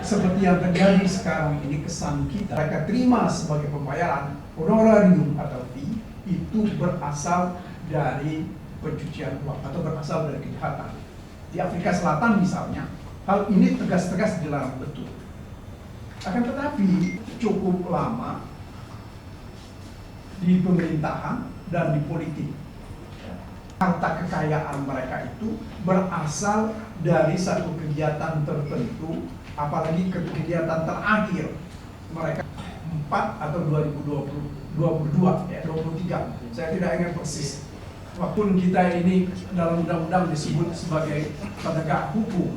seperti yang terjadi sekarang ini, kesan kita mereka terima sebagai pembayaran honorarium atau fee itu berasal dari pencucian uang atau berasal dari kejahatan. Di Afrika Selatan misalnya, hal ini tegas-tegas dilarang betul. Akan tetapi cukup lama di pemerintahan dan di politik, harta kekayaan mereka itu berasal dari satu kegiatan tertentu, apalagi kegiatan terakhir mereka 4 atau 2022 ya 23, saya tidak ingat persis. Walaupun kita ini dalam undang-undang disebut sebagai penegak hukum,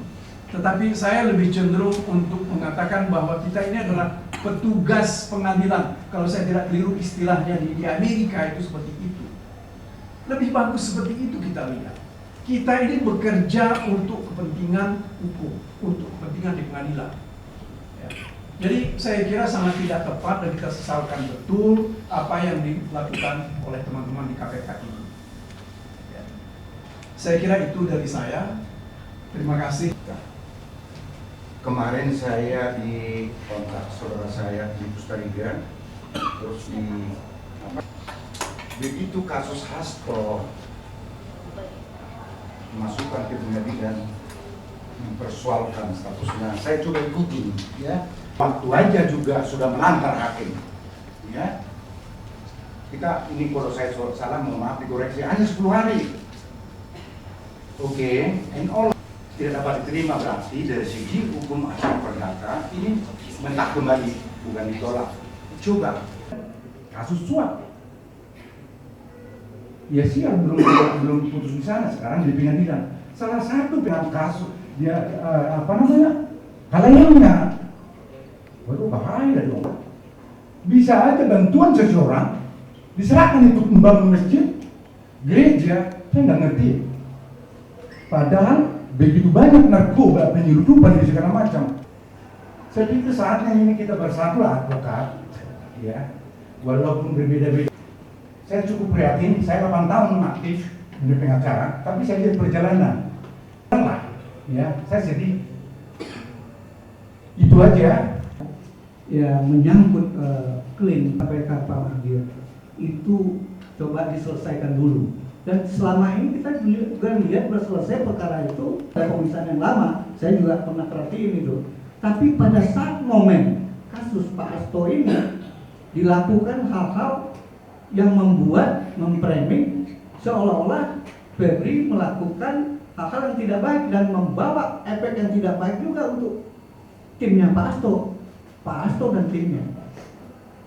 tetapi saya lebih cenderung untuk mengatakan bahwa kita ini adalah petugas pengadilan. Kalau saya tidak keliru istilahnya di Amerika itu seperti itu. Lebih bagus seperti itu kita lihat. Kita ini bekerja untuk kepentingan hukum, untuk kepentingan di pengadilan. Ya. Jadi saya kira sangat tidak tepat dan kita sesalkan betul apa yang dilakukan oleh teman-teman di KPK ini. Saya kira itu dari saya. Terima kasih. Kemarin saya di kontak saudara saya di Costa Rica, terus begitu kasus Hasto masukkan ke pengadilan mempersoalkan statusnya, saya coba ikutin, ya. Waktu aja juga sudah melantar hakim, ya. Kita ini kalau saya salah, mohon maaf dikoreksi, hanya 10 hari. Oke, and all tidak dapat diterima, berarti dari segi hukum acara perdata ini mentah kembali, bukan ditolak. Coba kasus suap, ya siap belum putus di sana, sekarang di pengadilan. Salah satu kasus dia halayangnya, waduh bahaya dong. Bisa aja bantuan seseorang diserahkan untuk membangun masjid, gereja, saya nggak ngerti. Padahal begitu banyak narkoba, penyeludupan dan segala macam. Saya pikir saatnya ini kita bersatu advokat, ya, walaupun berbeda-beda. Saya cukup prihatin, saya 8 tahun aktif menjadi pengacara, tapi saya lihat perjalanan. Ya, saya sedih. Itu aja. Ya, menyangkut klaim KPK Pak Magdir itu coba diselesaikan dulu. Dan selama ini kita juga melihat berselesai perkara itu pada pemeriksaan yang lama. Saya juga pernah perhatiin itu. Tapi pada saat momen kasus Pak Hasto ini dilakukan hal-hal yang membuat memframing seolah-olah Febri melakukan hal-hal yang tidak baik dan membawa efek yang tidak baik juga untuk timnya Pak Hasto dan timnya.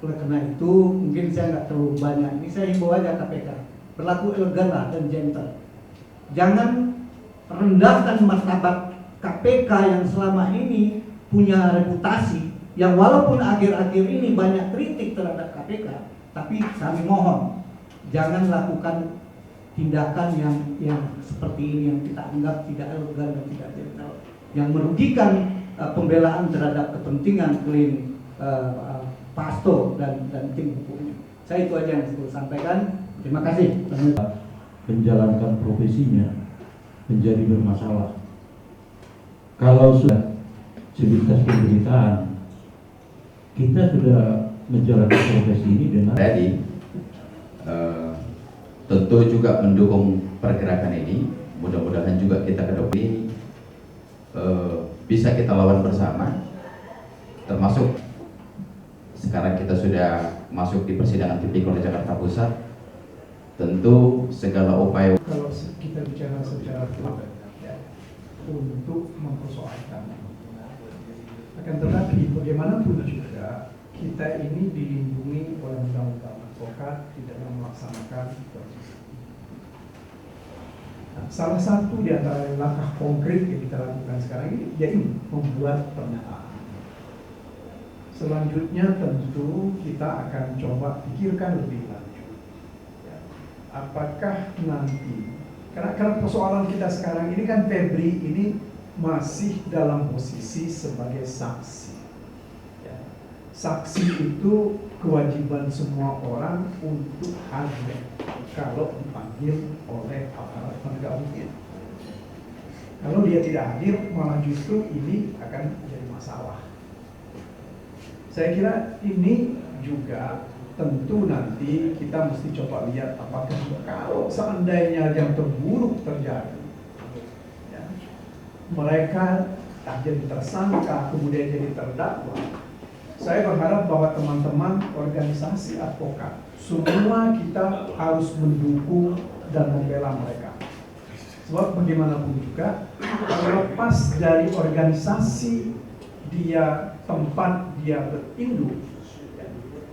Oleh karena itu mungkin saya nggak terlalu banyak. Ini saya himbau aja KPK. Berlaku elegan dan gentle. Jangan rendahkan martabat KPK yang selama ini punya reputasi, yang walaupun akhir-akhir ini banyak kritik terhadap KPK, tapi kami mohon jangan lakukan tindakan yang seperti ini yang kita anggap tidak elegan dan tidak gentle, yang merugikan pembelaan terhadap kepentingan klaim Pak Hasto dan tim hukumnya. Saya itu aja yang saya sampaikan. Terima kasih. Menjalankan profesinya menjadi bermasalah. Kalau sudah sebatas pemberitaan, kita sudah menjalankan profesi ini dengan jadi tentu juga mendukung pergerakan ini. Mudah-mudahan juga kita ke depan ini bisa kita lawan bersama, termasuk sekarang kita sudah masuk di persidangan tipikor Jakarta Pusat. Tentu segala upaya, kalau kita bicara secara pribadi ya, untuk mempersoalkan, akan tetapi bagaimanapun juga kita ini dilindungi oleh undang-undang advokat di dalam melaksanakan proses. Nah, salah satu di antara langkah konkret yang kita lakukan sekarang ini yaitu membuat pernyataan. Selanjutnya tentu kita akan coba pikirkan lebih lanjut. Apakah nanti, karena persoalan kita sekarang ini kan Febri ini masih dalam posisi sebagai saksi. Ya. Saksi itu kewajiban semua orang untuk hadir kalau dipanggil oleh aparat penegak hukum. Kalau dia tidak hadir, malah justru ini akan jadi masalah. Saya kira ini juga tentu nanti kita mesti coba lihat apakah kalau seandainya yang terburuk terjadi, ya, mereka tak jadi tersangka kemudian jadi terdakwa. Saya berharap bahwa teman-teman organisasi advokat semua kita harus mendukung dan membela mereka. Sebab bagaimanapun juga terlepas dari organisasi dia tempat dia berinduk,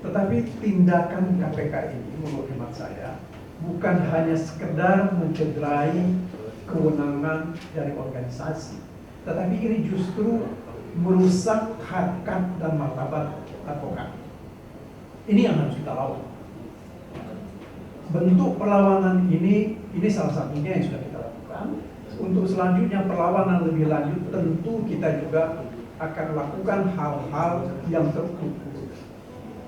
tetapi tindakan KPK ini menurut hemat saya bukan hanya sekedar mencederai kewenangan dari organisasi, tetapi ini justru merusak harkat dan martabat advokat. Ini yang harus kita lawan. Bentuk perlawanan ini salah satunya yang sudah kita lakukan. Untuk selanjutnya perlawanan lebih lanjut tentu kita juga akan lakukan hal-hal yang terukur.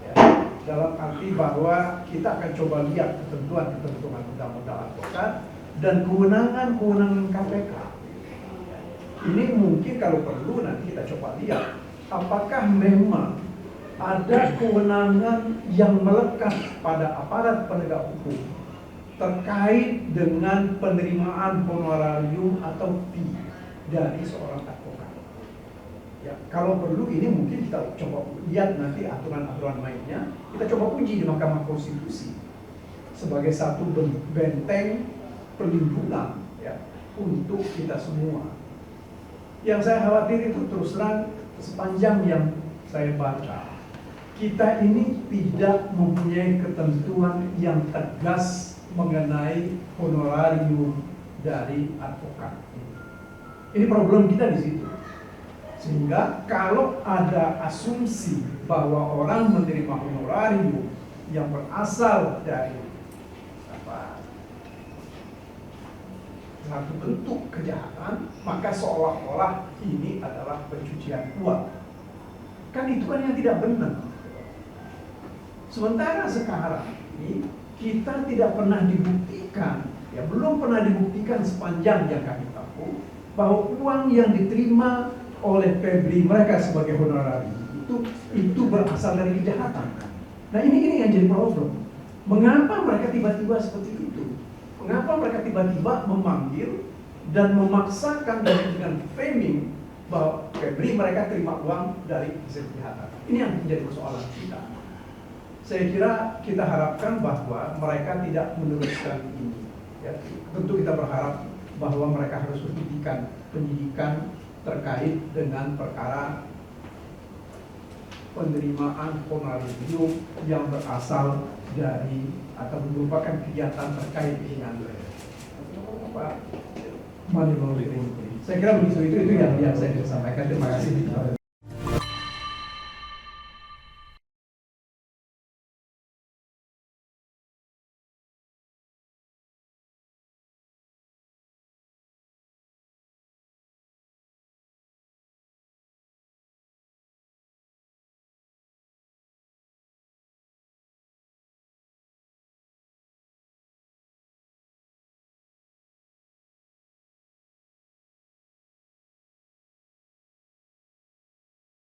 Ya, dalam arti bahwa kita akan coba lihat ketentuan-ketentuan undang-undang advokat dan kewenangan-kewenangan KPK. Ini mungkin kalau perlu nanti kita coba lihat apakah memang ada kewenangan yang melekat pada aparat penegak hukum terkait dengan penerimaan honorarium atau fee dari seorang advokat. Ya, kalau perlu ini mungkin kita coba lihat nanti aturan-aturan mainnya, kita coba uji di Mahkamah Konstitusi sebagai satu benteng perlindungan ya untuk kita semua. Yang saya khawatir itu terus terang sepanjang yang saya baca, kita ini tidak mempunyai ketentuan yang tegas mengenai honorarium dari advokat. Ini problem kita di situ. Sehingga kalau ada asumsi bahwa orang menerima honorarium yang berasal dari satu bentuk kejahatan, maka seolah-olah ini adalah pencucian uang. Kan itu kan yang tidak benar. Sementara sekarang ini kita tidak pernah dibuktikan, ya belum pernah dibuktikan sepanjang yang kami tahu bahwa uang yang diterima oleh Febri mereka sebagai honorarium itu berasal dari kejahatan. Nah ini yang jadi problem. Mengapa mereka tiba-tiba seperti itu? Mengapa mereka tiba-tiba memanggil dan memaksakan dengan framing bahwa Febri mereka terima uang dari hasil kejahatan? Ini yang menjadi persoalan kita. Saya kira kita harapkan bahwa mereka tidak meneruskan ini. Ya, tentu kita berharap bahwa mereka harus berhentikan penyidikan terkait dengan perkara penerimaan honorarium yang berasal dari atau merupakan kegiatan terkait dengan money laundering. Saya kira begitu itu yang saya sampaikan. Terima kasih.